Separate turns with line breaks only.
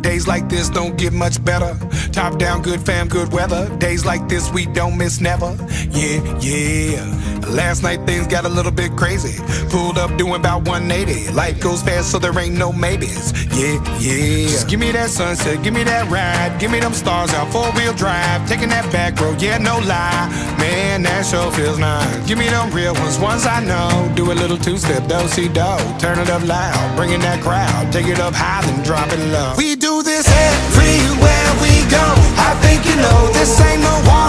Days like this don't get much better. Top down, good fam, good weather. Days like this we don't miss never. Yeah, yeah. Last night things got a little bit crazy. Pulled up doing about 180. Life goes fast so there ain't no maybes. Yeah, yeah. Just give me that sunset, give me that ride. Give me them stars out, 4-wheel drive. Taking that back road, yeah, no lie. Man, that sure feels nice. Give me them real ones I know. Do a little two-step, do-si-do. Turn it up loud, bringing that crowd. Take it up high, then drop it low. We do this everywhere we go. I think you know this ain't no one.